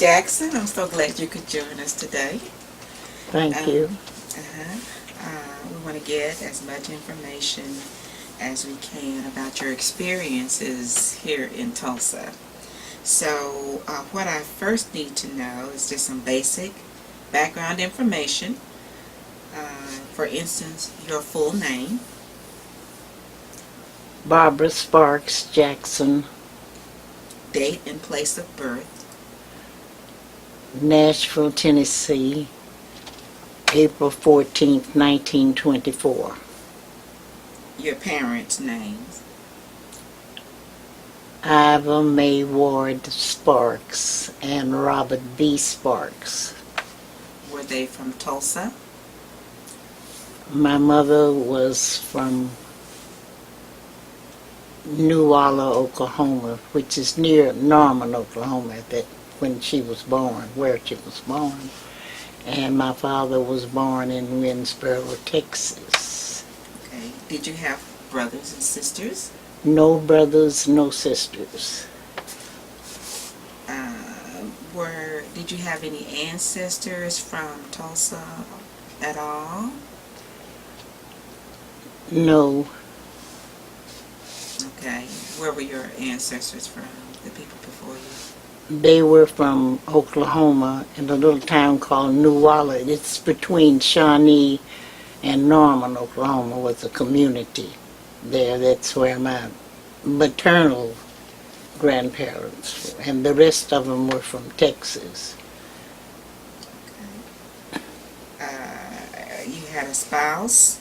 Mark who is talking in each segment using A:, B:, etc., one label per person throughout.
A: Jackson, I'm so glad you could join us today.
B: Thank you.
A: We want to get as much information as we can about your experiences here in Tulsa. So what I first need to know is just some basic background information. For instance, your full name.
B: Barbara Sparks Jackson,
A: Date and place of birth.
B: Nashville, Tennessee, April 14th, 1924.
A: Your parents' names.
B: Iva May Ward Sparks and Robert B. Sparks.
A: Were they from Tulsa?
B: My mother was from New Orleans, Oklahoma, which is near Norman, Oklahoma, when she was born, where she was born. And my father was born in Winsboro, Texas.
A: Okay. Did you have brothers and sisters?
B: No brothers, no sisters.
A: Did you have any ancestors from Tulsa at all?
B: No.
A: Okay. Where were your ancestors from, the people before you?
B: They were from Oklahoma in a little town called New Orleans. It's between Shawnee and Norman, Oklahoma, was a community there. That's where my maternal grandparents were, and the rest of them were from Texas.
A: Okay. You had a spouse?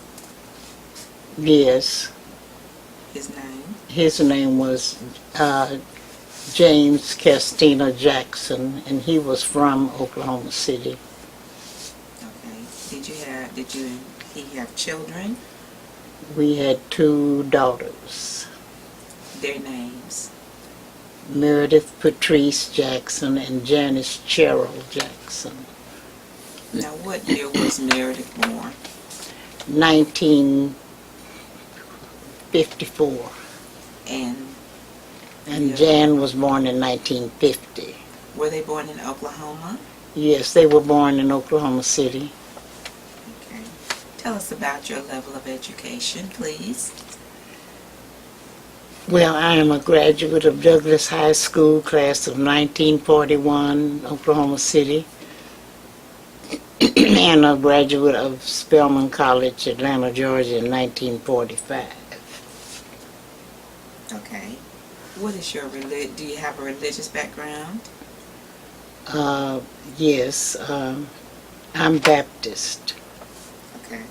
B: Yes.
A: His name?
B: His name was James Castina Jackson, and he was from Oklahoma City.
A: Okay. Did he have children?
B: We had 2 daughters.
A: Their names?
B: Meredith Patrice Jackson and Janice Cheryl Jackson.
A: Now, what year was Meredith born?
B: 1954. And Jan was born in 1950.
A: Were they born in Oklahoma?
B: Yes, they were born in Oklahoma City.
A: Okay. Tell us about your level of education, please.
B: Well, I am a graduate of Douglas High School, class of 1941, Oklahoma City, and a graduate of Spelman College, Atlanta, Georgia, in 1945.
A: Okay. What is your do you have a religious background?
B: Yes, I'm Baptist.
A: Okay.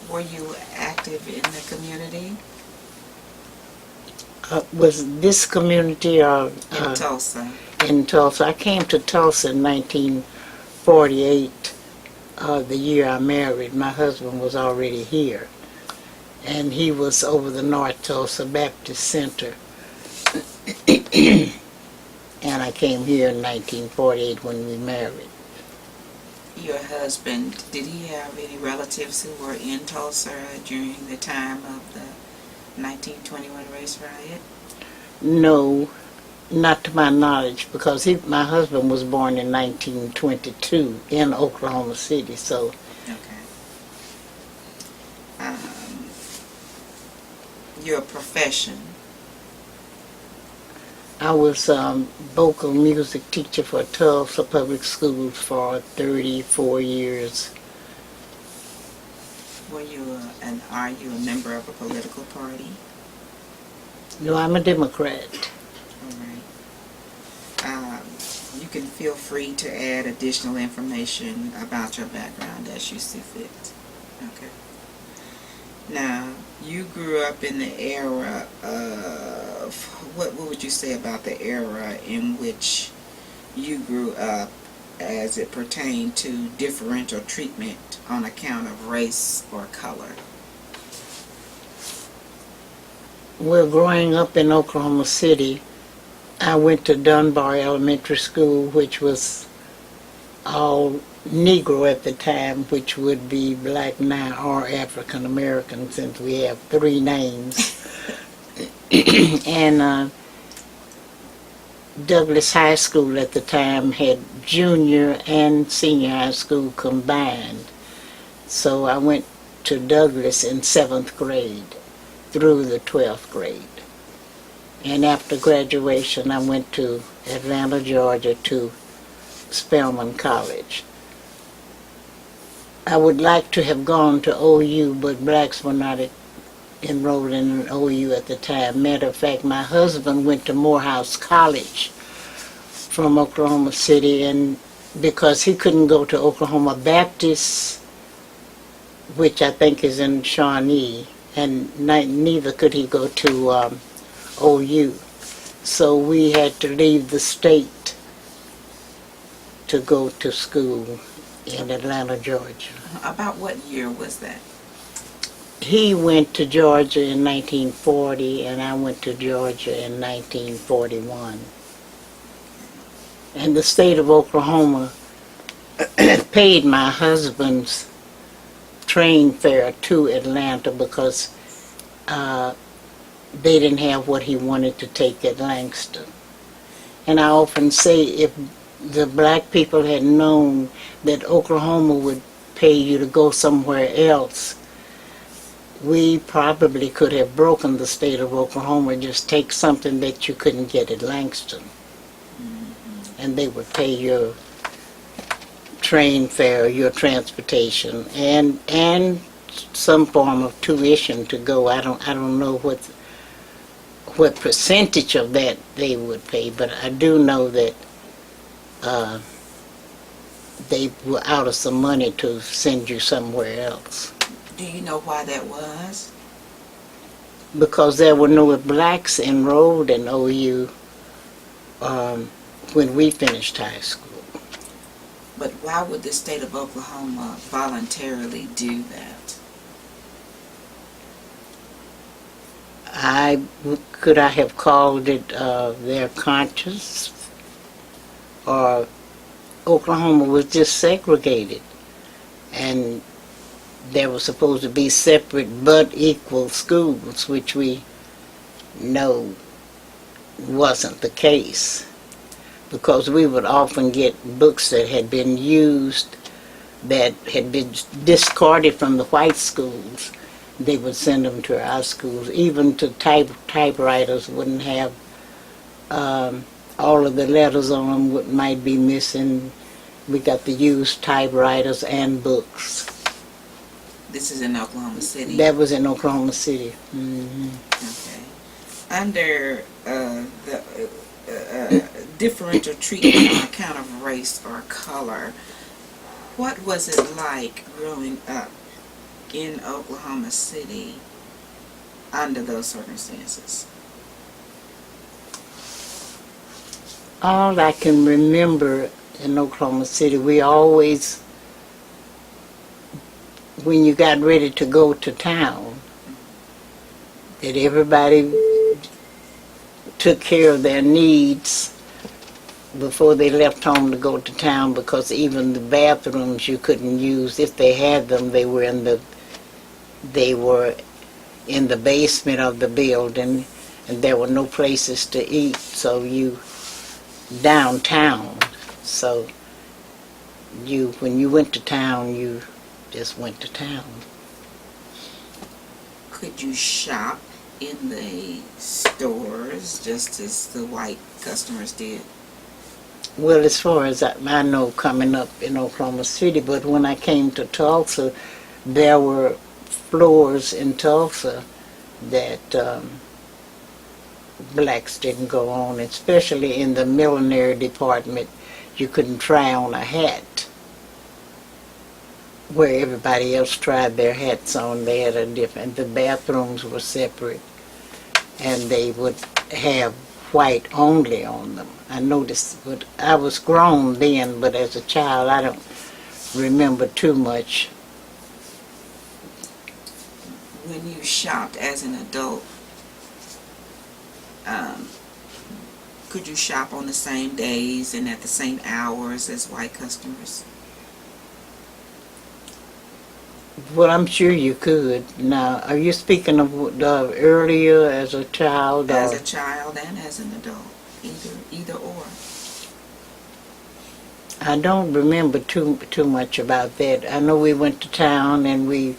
A: Were you active in the community?
B: Was this community
A: In Tulsa.
B: in Tulsa? I came to Tulsa in 1948, the year I married. My husband was already here, and he was over the North Tulsa Baptist Center. And I came here in 1948 when we married.
A: Your husband, did he have any relatives who were in Tulsa during the time of the 1921 race riot?
B: No, not to my knowledge, because my husband was born in 1922 in Oklahoma City, so.
A: Okay. Your profession?
B: I was vocal music teacher for Tulsa Public Schools for 34 years.
A: Were you are you a member of a political party?
B: No, I'm a Democrat.
A: All right. You can feel free to add additional information about your background as you see fit. Okay. Now, you grew up in the era of, what would you say about the era in which you grew up as it pertained to differential treatment on account of race or color?
B: Well, growing up in Oklahoma City, I went to Dunbar Elementary School, which was all Negro at the time, which would be black now or African American, since we have 3 names. And Douglas High School at the time had junior and senior high school combined. So I went to Douglas in 7th grade through the 12th grade. And after graduation, I went to Atlanta, Georgia to Spelman College. I would like to have gone to OU, but blacks were not enrolled in an OU at the time. Matter of fact, my husband went to Morehouse College from Oklahoma City, and because he couldn't go to Oklahoma Baptist, which I think is in Shawnee, and neither could he go to OU. So we had to leave the state to go to school in Atlanta, Georgia.
A: About what year was that?
B: He went to Georgia in 1940, and I went to Georgia in 1941. And the state of Oklahoma paid my husband's train fare to Atlanta because they didn't have what he wanted to take at Langston. And I often say, if the black people had known that Oklahoma would pay you to go somewhere else, we probably could have broken the state of Oklahoma, just take something that you couldn't get at Langston. And they would pay your train fare, your transportation, and some form of tuition to go. I don't know what percentage of that they would pay, but I do know that they were out of some money to send you somewhere else.
A: Do you know why that was?
B: Because there were no blacks enrolled in OU when we finished high school.
A: But why would the state of Oklahoma voluntarily do that?
B: Could I have called it their conscience? Or Oklahoma was just segregated, and there were supposed to be separate but equal schools, which we know wasn't the case, because we would often get books that had been used, that had been discarded from the white schools. They would send them to our schools. Even to typewriters wouldn't have all of the letters on them, what might be missing. We got the used typewriters and books.
A: This is in Oklahoma City?
B: That was in Oklahoma City. Mm-hmm.
A: Okay. Under the differential treatment on account of race or color, what was it like growing up in Oklahoma City under those circumstances?
B: All I can remember in Oklahoma City, we always, when you got ready to go to town, that everybody took care of their needs before they left home to go to town, because even the bathrooms you couldn't use. If they had them, they were in the basement of the building, and there were no places to eat, so you downtown. So when you went to town, you just went to town.
A: Could you shop in the stores just as the white customers did?
B: Well, as far as I know, coming up in Oklahoma City, but when I came to Tulsa, there were floors in Tulsa that blacks didn't go on, especially in the millinery department. You couldn't try on a hat where everybody else tried their hats on. They had a different, the bathrooms were separate, and they would have white only on them. I noticed, but I was grown then, but as a child I don't remember too much.
A: When you shopped as an adult, could you shop on the same days and at the same hours as white customers?
B: Well, I'm sure you could. Now, are you speaking of earlier as a child?
A: As a child and as an adult. Either or.
B: I don't remember too much about that. I know we went to town and we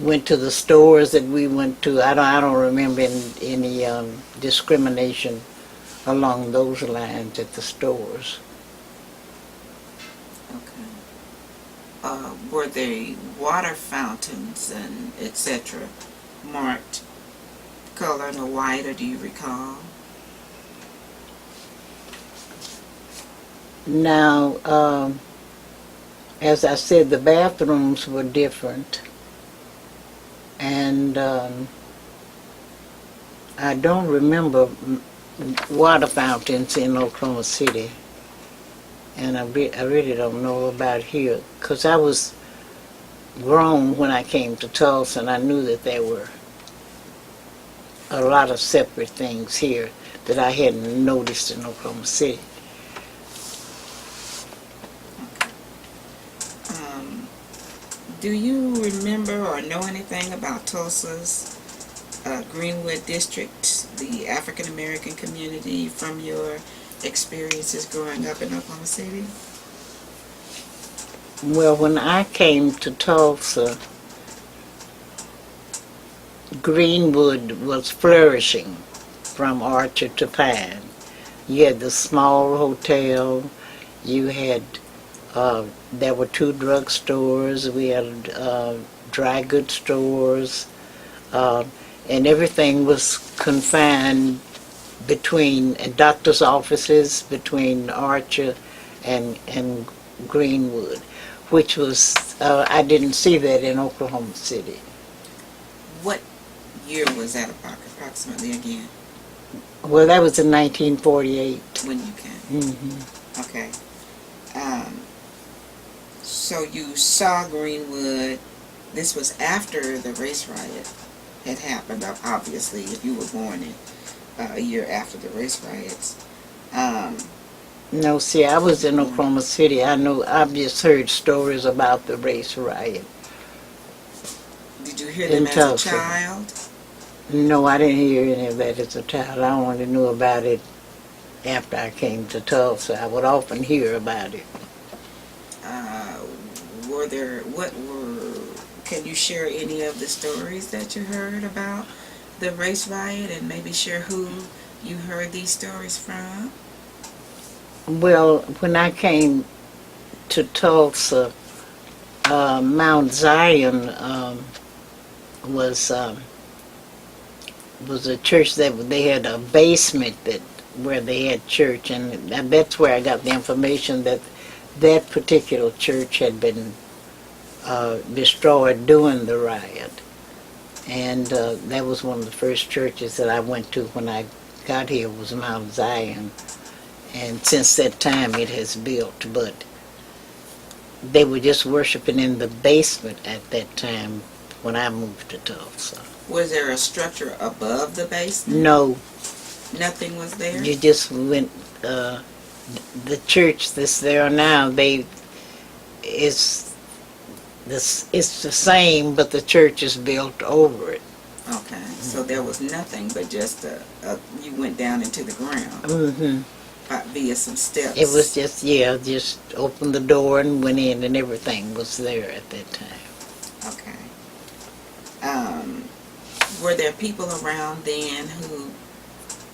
B: went to the stores that we went to. I don't remember any discrimination along those lines at the stores.
A: Okay. Were they water fountains and etc. marked color in white, or do you recall?
B: Now, as I said, the bathrooms were different, and I don't remember water fountains in Oklahoma City, and I really don't know about here, because I was grown when I came to Tulsa, and I knew that there were a lot of separate things here that I hadn't noticed in Oklahoma City.
A: Do you remember or know anything about Tulsa's Greenwood District, the African American community, from your experiences growing up in Oklahoma City?
B: Well, when I came to Tulsa, Greenwood was flourishing from Archer to Pine. You had the small hotel, you had there were 2 drugstores, we had dry goods stores, and everything was confined between doctor's offices, between Archer and Greenwood, which was, I didn't see that in Oklahoma City.
A: What year was that approximately again?
B: Well, that was in 1948.
A: When you came?
B: Mm-hmm.
A: Okay. So you saw Greenwood. This was after the race riot had happened, obviously, if you were born in a year after the race riots.
B: No, see, I was in Oklahoma City. I've just heard stories about the race riot.
A: Did you hear them as a child?
B: No, I didn't hear any of that as a child. I only knew about it after I came to Tulsa. I would often hear about it.
A: Can you share any of the stories that you heard about the race riot, and maybe share who you heard these stories from?
B: Well, when I came to Tulsa, Mount Zion was a church that they had a basement where they had church, and that's where I got the information that that particular church had been destroyed during the riot. And that was one of the first churches that I went to when I got here, was Mount Zion. And since that time it has built, but they were just worshiping in the basement at that time when I moved to Tulsa.
A: Was there a structure above the basement?
B: No.
A: Nothing was there?
B: You just went, the church that's there now, it's the same, but the church is built over it.
A: Okay, so there was nothing but just you went down into the ground.
B: Mm-hmm.
A: Via some steps.
B: It was just opened the door and went in, and everything was there at that time.
A: Okay. Were there people around then who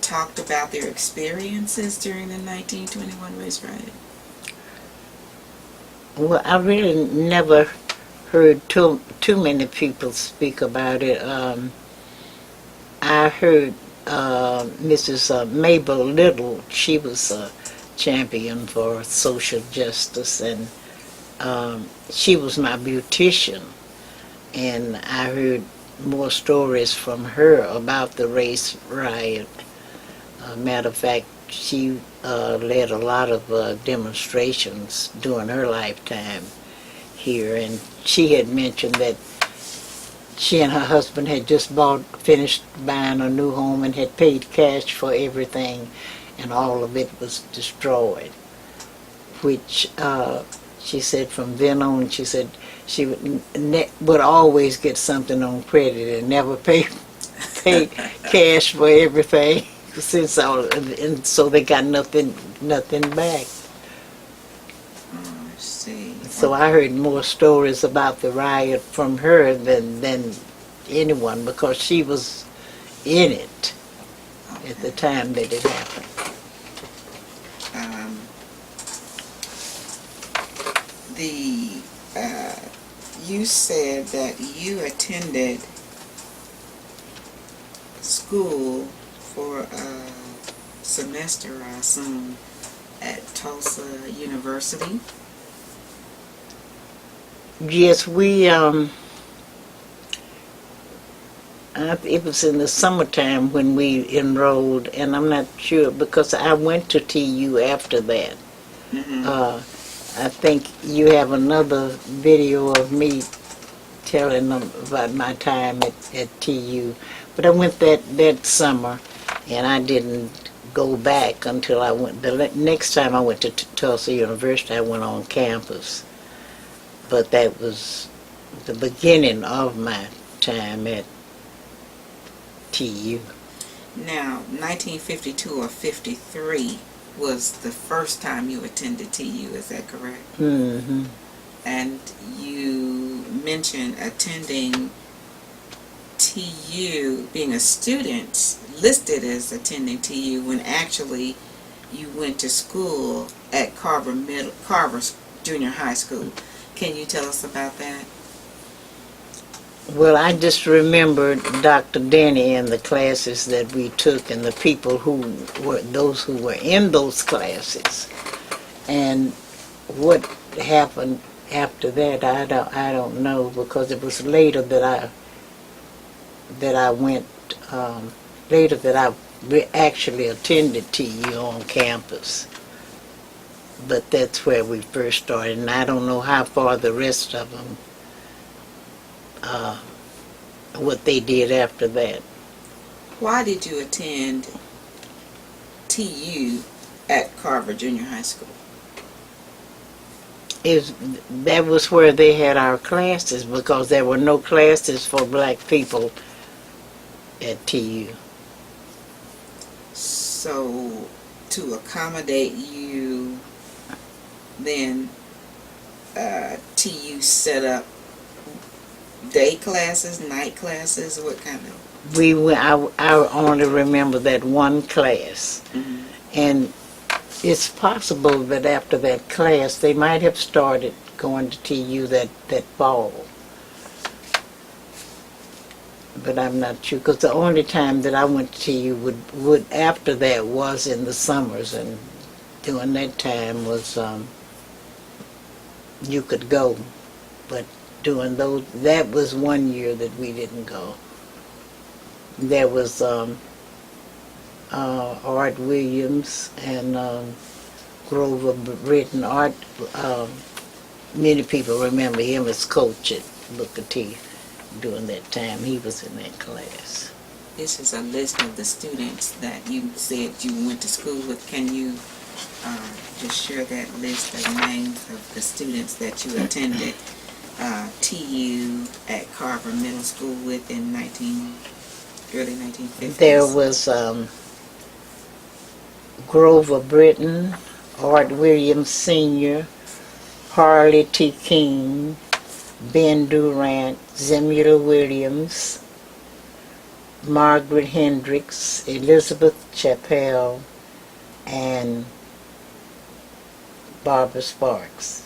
A: talked about their experiences during the 1921 race riot?
B: Well, I really never heard too many people speak about it. I heard Mrs. Mabel Little. She was a champion for social justice, and she was my beautician. And I heard more stories from her about the race riot. Matter of fact, she led a lot of demonstrations during her lifetime here, and she had mentioned that she and her husband had just finished buying a new home and had paid cash for everything, and all of it was destroyed. Which she said from then on, she said she would always get something on credit and never pay pay cash for everything since and so they got nothing back.
A: Oh, I see.
B: So I heard more stories about the riot from her than anyone because she was in it at the time that it happened.
A: You said that you attended school for a semester, I assume, at Tulsa University.
B: Yes, it was in the summertime when we enrolled, and I'm not sure because I went to TU after that.
A: Mm-hmm.
B: I think you have another video of me telling them about my time at TU. But I went that summer, and I didn't go back until I went. The next time I went to Tulsa University, I went on campus. But that was the beginning of my time at TU.
A: Now, 1952 or 53 was the first time you attended TU, is that correct?
B: Mm-hmm.
A: And you mentioned attending TU, being a student, listed as attending TU when actually you went to school at Carver Junior High School. Can you tell us about that?
B: Well, I just remembered Dr. Denny and the classes that we took and the people who were in those classes. And what happened after that, I don't know, because it was later that I went, later that I actually attended TU on campus. But that's where we first started, and I don't know how far the rest of them, what they did after that.
A: Why did you attend TU at Carver Junior High School?
B: That was where they had our classes, because there were no classes for black people at TU.
A: So, to accommodate you, then TU set up day classes, night classes, what kind of?
B: I only remember that one class.
A: Mm-hmm.
B: And it's possible that after that class, they might have started going to TU that fall. But I'm not sure, because the only time that I went to TU would after that was in the summers, and during that time was you could go, but during those, that was one year that we didn't go. There was Art Williams and Grover Britton. Art, many people remember him as coach at Booker T. During that time. He was in that class.
A: This is a list of the students that you said you went to school with. Can you just share that list of names of the students that you attended TU at Carver Middle School with in early 1950s?
B: There was Grover Britton, Art Williams Sr., Harley T. King, Ben Durant, Zemula Williams, Margaret Hendricks, Elizabeth Chappell, and Barbara Sparks.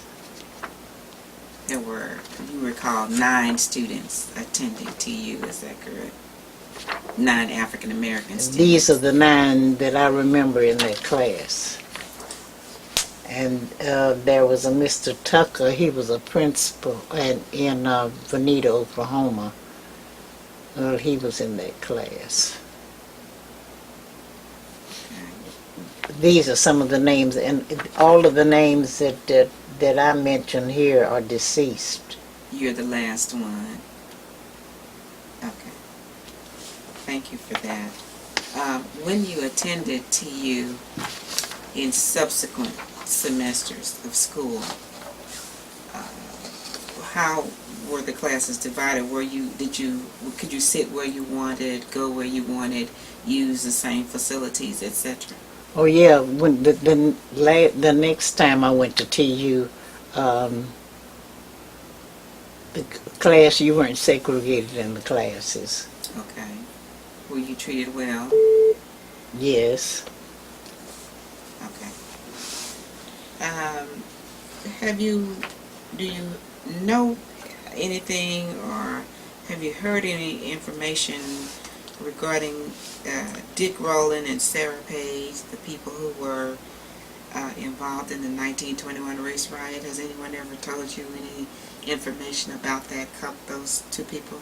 A: There were, you recall, 9 students attending TU, is that correct? 9 African American students.
B: These are the 9 that I remember in that class. And there was a Mr. Tucker. He was a principal in Veneta, Oklahoma. He was in that class.
A: Okay.
B: These are some of the names, and all of the names that I mentioned here are deceased.
A: You're the last one. Okay. Thank you for that. When you attended TU in subsequent semesters of school, were the classes divided? Could you sit where you wanted, go where you wanted, use the same facilities, etc.?
B: Oh yeah, when the next time I went to TU, the class, you weren't segregated in the classes.
A: Okay. Were you treated well?
B: Yes.
A: Okay. Do you know anything, or have you heard any information regarding Dick Rowland and Sarah Page, the people who were involved in the 1921 race riot? Has anyone ever told you any information about those two people?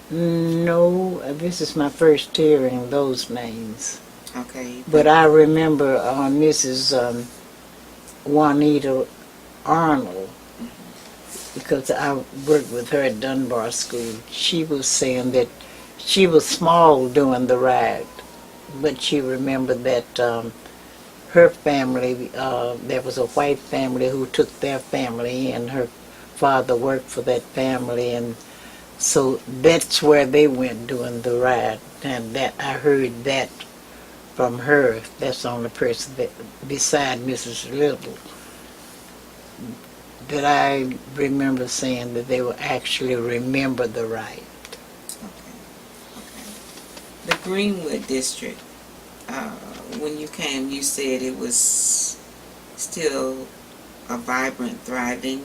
B: No, this is my first hearing those names.
A: Okay.
B: But I remember Mrs. Juanita Arnold, because I worked with her at Dunbar School. She was saying that she was small during the riot, but she remembered that her family, there was a white family who took their family, and her father worked for that family, and so that's where they went during the riot, and that I heard that from her. That's the only person that, beside Mrs. Little, that I remember saying that they will actually remember the riot.
A: Okay. Okay. The Greenwood district. When you came, you said it was still a vibrant, thriving.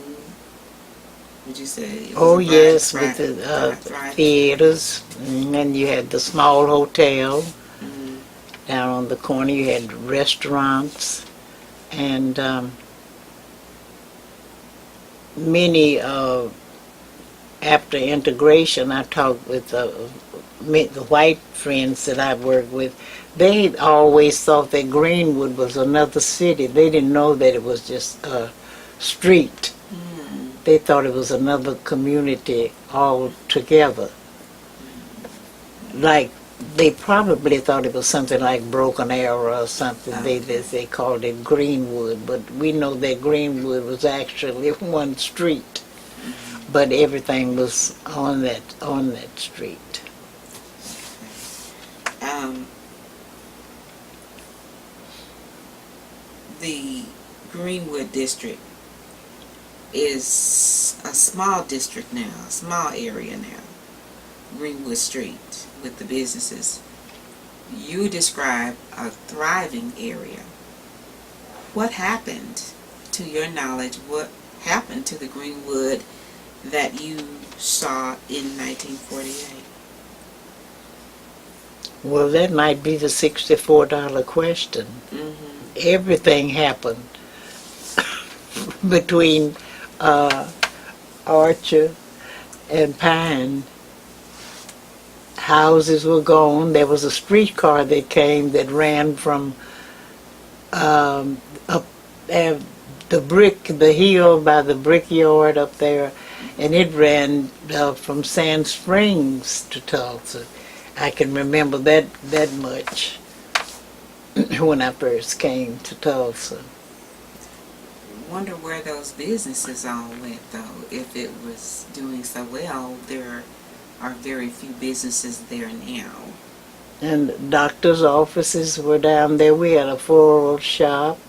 A: Would you say? It was
B: Oh
A: a
B: yes,
A: vibrant,
B: with the
A: thriving?
B: theaters, and then you had the small hotel.
A: Mm-hmm.
B: Down on the corner you had restaurants, and many, after integration, I talked with the white friends that I worked with. They always thought that Greenwood was another city. They didn't know that it was just a street. They thought it was another community altogether. Like, they probably thought it was something like Broken Arrow or something. They called it Greenwood, but we know that Greenwood was actually one street, but everything was on that street.
A: The Greenwood district is a small district now, a small area now. Greenwood Street with the businesses. You describe a thriving area. What happened, to your knowledge, what happened to the Greenwood that you saw in 1948?
B: Well, that might be the $64 question.
A: Mm-hmm.
B: Everything happened between Archer and Pine. Houses were gone. There was a streetcar that came that ran from up the hill by the brickyard up there, and it ran from Sand Springs to Tulsa. I can remember that much when I first came to Tulsa.
A: Wonder where those businesses all went, though. If it was doing so well, there are very few businesses there now.
B: And doctors' offices were down there. We had a floral shop,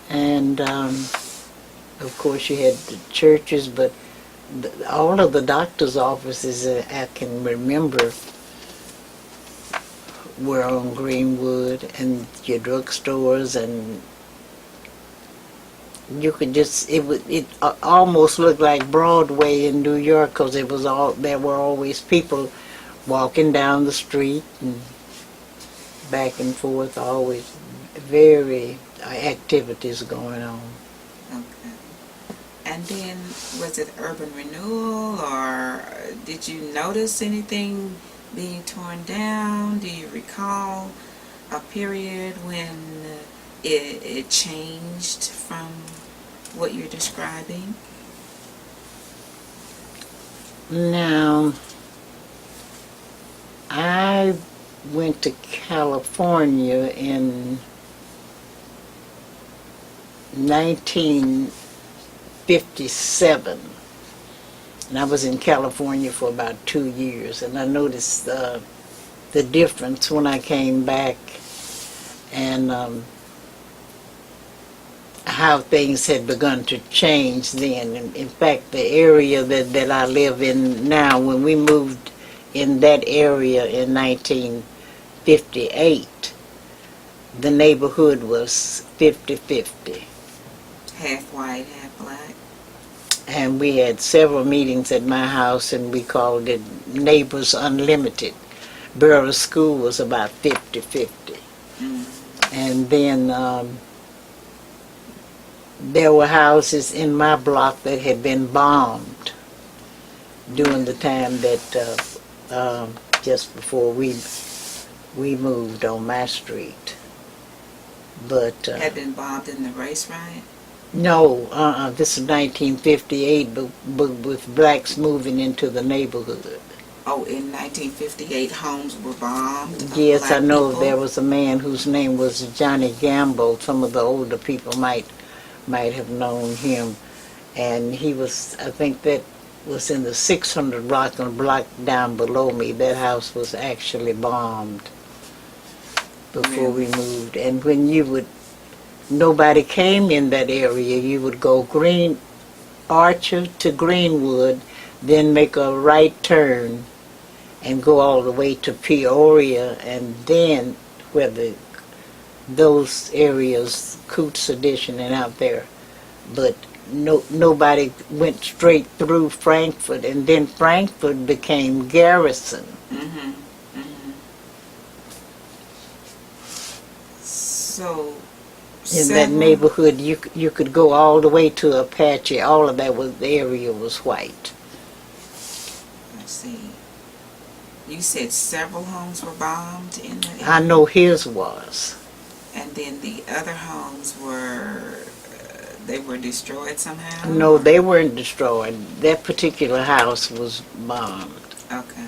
B: and of course you had the churches, but all of the doctors' offices that I can remember were on Greenwood, and your drugstores, and you could just, it almost looked like Broadway in New York, because there were always people walking down the street and back and forth, always very activities going on.
A: Okay. And then, was it urban renewal, or did you notice anything being torn down? Do you recall a period when it changed from what you're describing?
B: Now, I went to California in 1950 1957. And I was in California for about 2 years, and I noticed the difference when I came back, and how things had begun to change then. In fact, the area that I live in now, when we moved in that area in 1958, the neighborhood was 50-50.
A: Half white, half black.
B: And we had several meetings at my house, and we called it Neighbors Unlimited. Burroughs School was about 50-50. And then there were houses in my block that had been bombed during the time that just before we moved on my street. But
A: Had been bombed in the race riot?
B: no, this is 1958, but with blacks moving into the neighborhood.
A: Oh, in 1958, homes were bombed?
B: Yes, I know
A: people?
B: there was a man whose name was Johnny Gamble. Some of the older people might have known him. And he was, I think that was in the 600 block, and a block down below me. That house was actually bombed before we moved. And when nobody came in that area, you would go Archer to Greenwood, then make a right turn and go all the way to Peoria, and then where those areas, Coots Edition and out there. But nobody went straight through Frankfort, and then Frankfort became Garrison.
A: Mm-hmm. Mm-hmm. So
B: in that neighborhood, you could go all the way to Apache. All of that the area was white.
A: I see. You said several homes were bombed in the area?
B: I know his was.
A: And then the other homes they were destroyed somehow?
B: No, they weren't destroyed. That particular house was bombed.
A: Okay.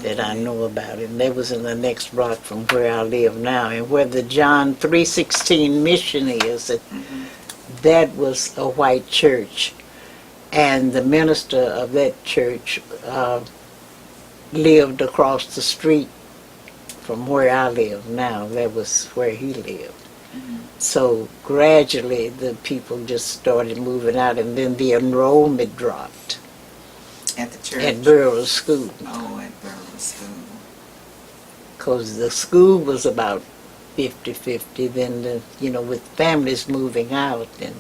B: That I know about, and that was in the next block from where I live now, and where the John 316 mission is. That was a white church, and the minister of that church lived across the street from where I live now. That was where he lived. So gradually the people just started moving out, and then the enrollment dropped.
A: At the church?
B: At Burroughs School.
A: Oh, at Burroughs School.
B: Because the school was about 50-50, then with families moving out. And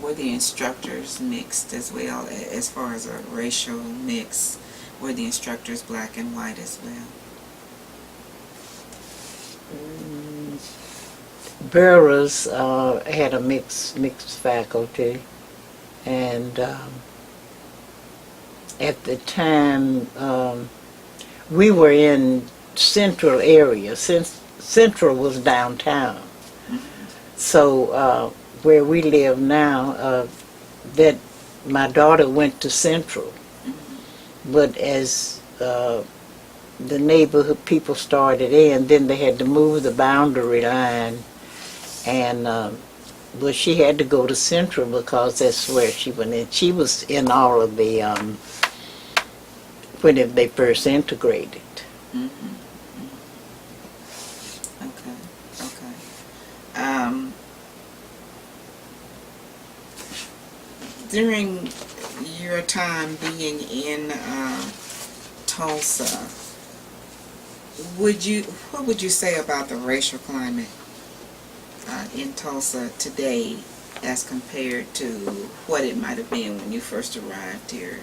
A: were the instructors mixed as well, as far as a racial mix? Were the instructors black and white as well?
B: Burroughs had a mixed faculty, and at the time we were in central area. Central was downtown. So where we live now, that my daughter went to Central, but as the neighborhood people started in, then they had to move the boundary line, and well, she had to go to Central because that's where she went in. She was in all of the when they first integrated.
A: Okay. During your time being in Tulsa, what would you say about the racial climate in Tulsa today as compared to what it might have been when you first arrived here?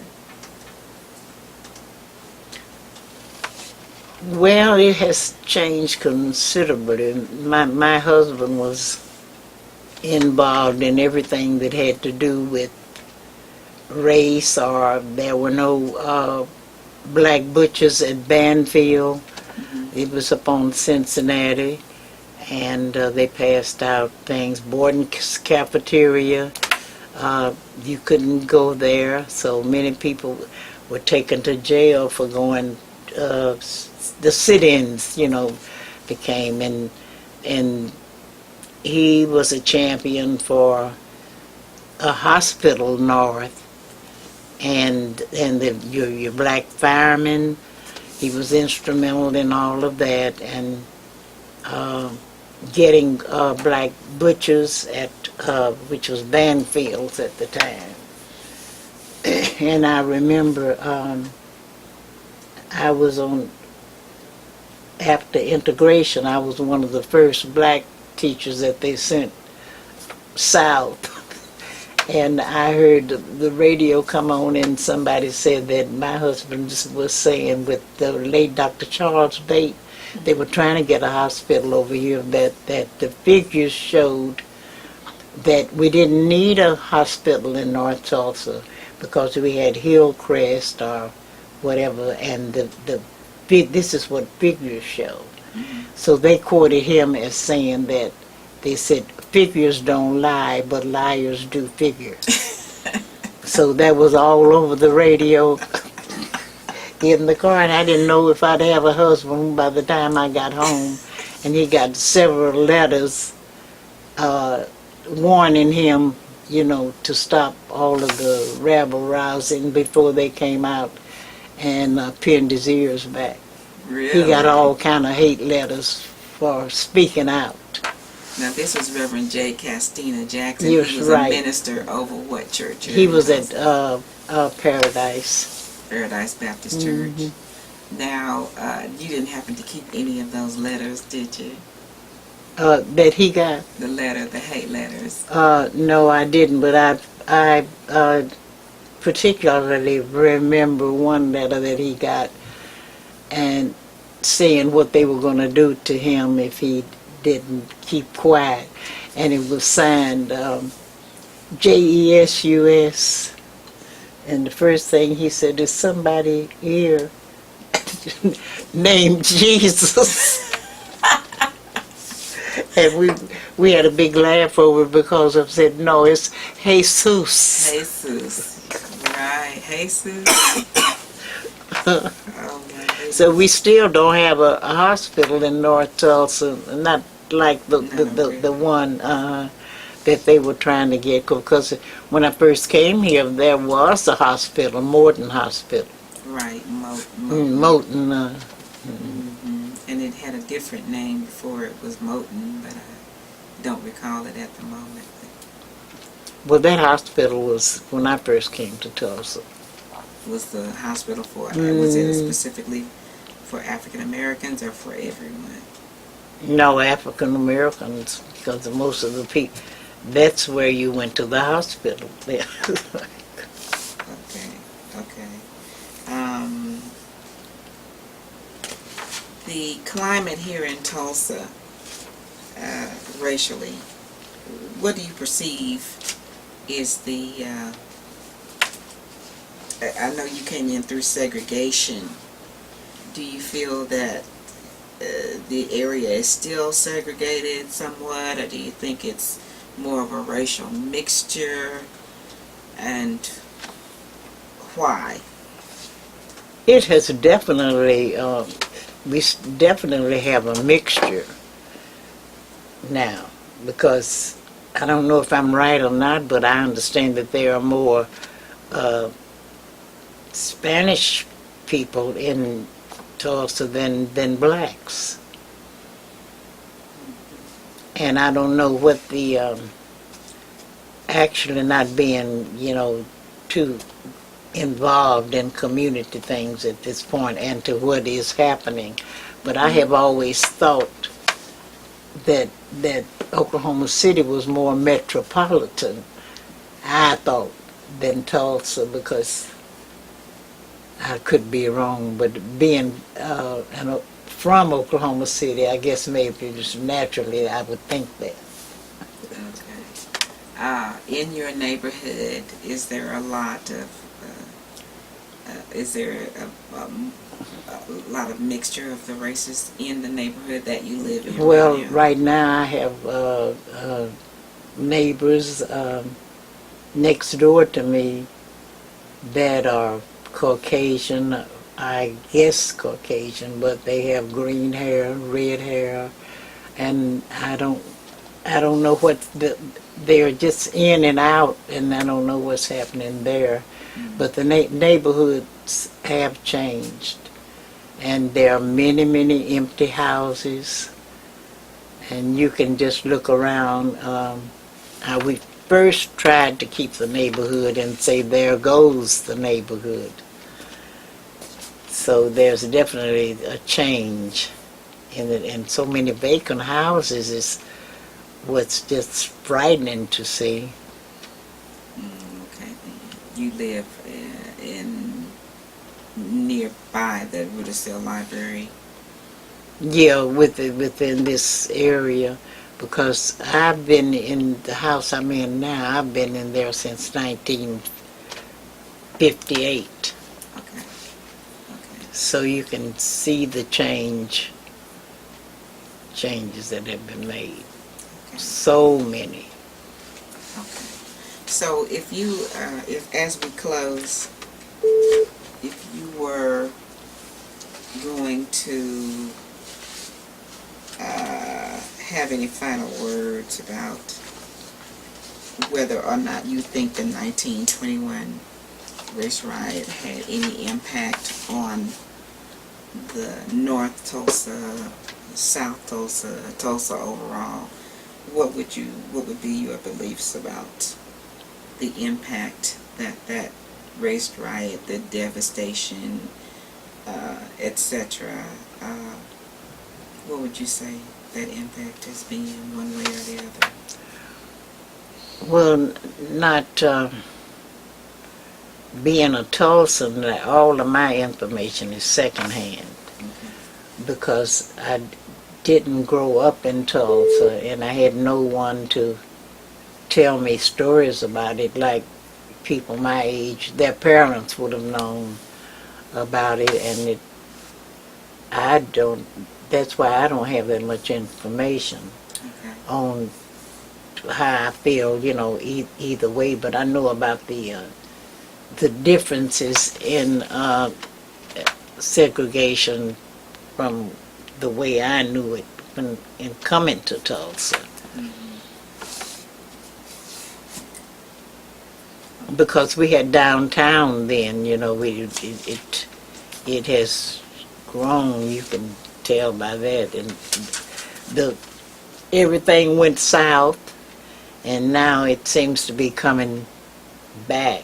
B: Well, it has changed considerably. My husband was involved in everything that had to do with race, or there were no black butchers at Banfield. It was up on Cincinnati, and they passed out things. Borden's cafeteria, you couldn't go there, so many people were taken to jail for going. The sit-ins, became, and he was a champion for a hospital north, and your black fireman, he was instrumental in all of that, and getting black butchers at which was Banfields at the time. And I remember I was on, after integration, I was one of the first black teachers that they sent south. And I heard the radio come on, and somebody said that my husband was saying with the late Dr. Charles Bate, they were trying to get a hospital over here, that the figures showed that we didn't need a hospital in North Tulsa because we had Hillcrest or whatever, and this is what figures showed. So they quoted him as saying that they said, figures don't lie, but liars do figure. So that was all over the radio in the car, and I didn't know if I'd have a husband by the time I got home. And he got several letters warning him, to stop all of the rabble-rousing before they came out and pinned his ears back.
A: Really?
B: He got all kind of hate letters for speaking out.
A: Now, this was Reverend J. Castina Jackson.
B: Yes,
A: he was
B: right.
A: a minister over what church?
B: He was at Paradise.
A: Paradise Baptist Church. Now, you didn't happen to keep any of those letters, did you?
B: That he got?
A: The hate letters.
B: No, I didn't, but I particularly remember one letter that he got, and saying what they were going to do to him if he didn't keep quiet. And it was signed JESUS. And the first thing he said is, somebody here named Jesus. And we had a big laugh over it because I said, no, it's Jesus.
A: Jesus. Right, Jesus. Oh, my goodness.
B: So we still don't have a hospital in North Tulsa, not like the one that they were trying to get, because when I first came here, there was a hospital, Morton Hospital.
A: Right,
B: Moton.
A: And it had a different name before it was Moton, but I don't recall it at the moment.
B: Well, that hospital was when I first came to Tulsa.
A: Was the hospital for, was it specifically for African Americans or for everyone?
B: No, African Americans, because most of the people, that's where you went to the hospital. Yeah.
A: Okay. The climate here in Tulsa, racially, what do you perceive is the, I know you came in through segregation. Do you feel that the area is still segregated somewhat, or do you think it's more of a racial mixture, and why?
B: It has definitely, we definitely have a mixture now, because I don't know if I'm right or not, but I understand that there are more Spanish people in Tulsa than blacks. And I don't know what the, actually not being, too involved in community things at this point and to what is happening. But I have always thought that Oklahoma City was more metropolitan, I thought, than Tulsa, because I could be wrong, but being from Oklahoma City, I guess maybe just naturally I would think that.
A: Okay. In your neighborhood, is there a lot of mixture of the races in the neighborhood that you live in?
B: Well, right now I have neighbors next door to me that are Caucasian, I guess Caucasian, but they have green hair, red hair, and I don't I don't know they're just in and out, and I don't know what's happening there. But the neighborhoods have changed, and there are many, many empty houses, and you can just look around. We first tried to keep the neighborhood and say, there goes the neighborhood. So there's definitely a change in it, and so many vacant houses is what's just frightening to see.
A: Okay. You live in nearby the Rudisill Library?
B: Yeah, within this area, because I've been in the house I'm in now, I've been in there since 1958.
A: Okay. Okay.
B: So you can see the changes that have been made.
A: Okay.
B: So many.
A: Okay. So if as we close, if you were going to have any final words about whether or not you think the 1921 race riot had any impact on the North Tulsa, South Tulsa, Tulsa overall, what would be your beliefs about the impact that race riot, the devastation, etc. What would you say that impact has been, one way or the other?
B: Well, not being a Tulsan, all of my information is secondhand.
A: Okay.
B: Because I didn't grow up in Tulsa, and I had no one to tell me stories about it like people my age. Their parents would have known about it, and that's why I don't have that much information
A: Okay.
B: on how I feel, either way. But I know about the differences in segregation from the way I knew it in coming to Tulsa.
A: Mm-hmm.
B: Because we had downtown then, it has grown. You can tell by that, and everything went south, and now it seems to be coming back.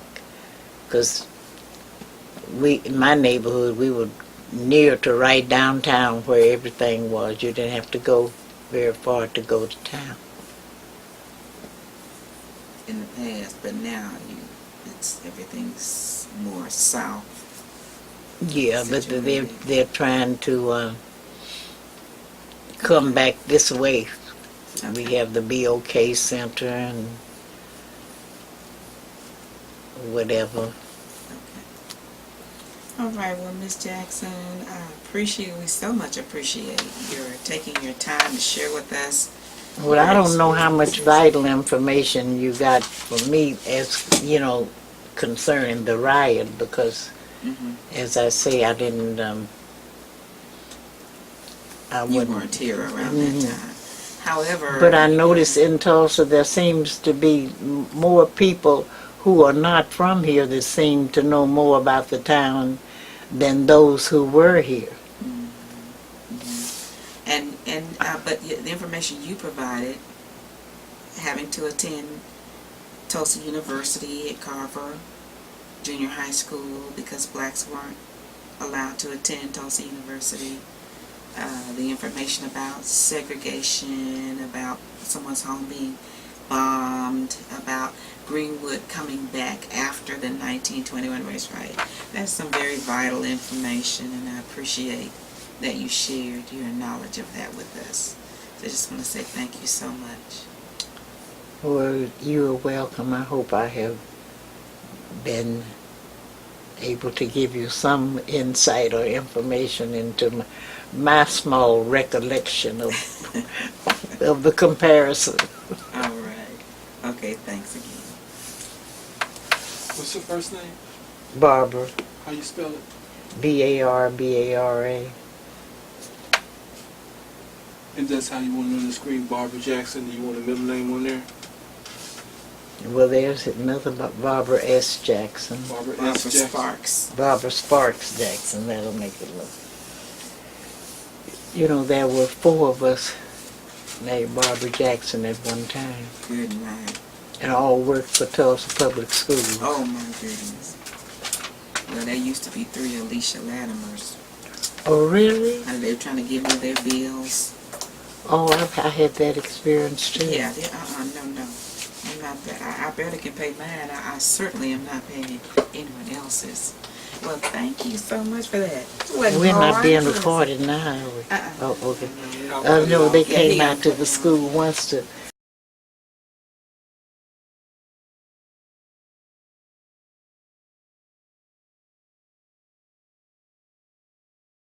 B: Because in my neighborhood, we were near to right downtown where everything was. You didn't have to go very far to go to town.
A: In the past, but now everything's more south.
B: Yeah, but they're trying to come back this way.
A: Okay.
B: We have the BOK Center and whatever.
A: Okay. All right. Well, Miss Jackson, we so much appreciate your taking your time to share with us.
B: Well, I don't know how much vital information you got for me as, concerning the riot, because,
A: Mm-hmm.
B: as I say, I didn't,
A: You weren't here around that time. However...
B: But I noticed in Tulsa there seems to be more people who are not from here that seem to know more about the town than those who were here.
A: But the information you provided, having to attend Tulsa University at Carver Junior High School because blacks weren't allowed to attend Tulsa University, the information about segregation, about someone's home being bombed, about Greenwood coming back after the 1921 race riot. That's some very vital information, and I appreciate that you shared your knowledge of that with us. So I just want to say thank you so much.
B: Well, you're welcome. I hope I have been able to give you some insight or information into my small recollection of of the comparison.
A: All right. Okay, thanks again.
C: What's your first name?
B: Barbara.
C: How you spell it?
B: Barbara.
C: If that's how you want it on the screen, Barbara Jackson, do you want a middle name on there?
B: Well, there's another Barbara S. Jackson.
C: Barbara
A: Barbara
C: S. Jackson.
A: Sparks.
B: Barbara Sparks Jackson. That'll make it look. You know, there were 4 of us named Barbara Jackson at one time.
A: Good night.
B: And all worked for Tulsa Public Schools.
A: Oh my goodness. Well, there used to be 3 Alicia Latimers.
B: Oh, really?
A: And they were trying to give me their bills.
B: Oh, I had that experience too.
A: Yeah, no. I'm not that. I barely can pay mine. I certainly am not paying anyone else's. Well, thank you so much for that.
B: We're not being recorded now, are we? Oh, okay. No, they came out to the school once to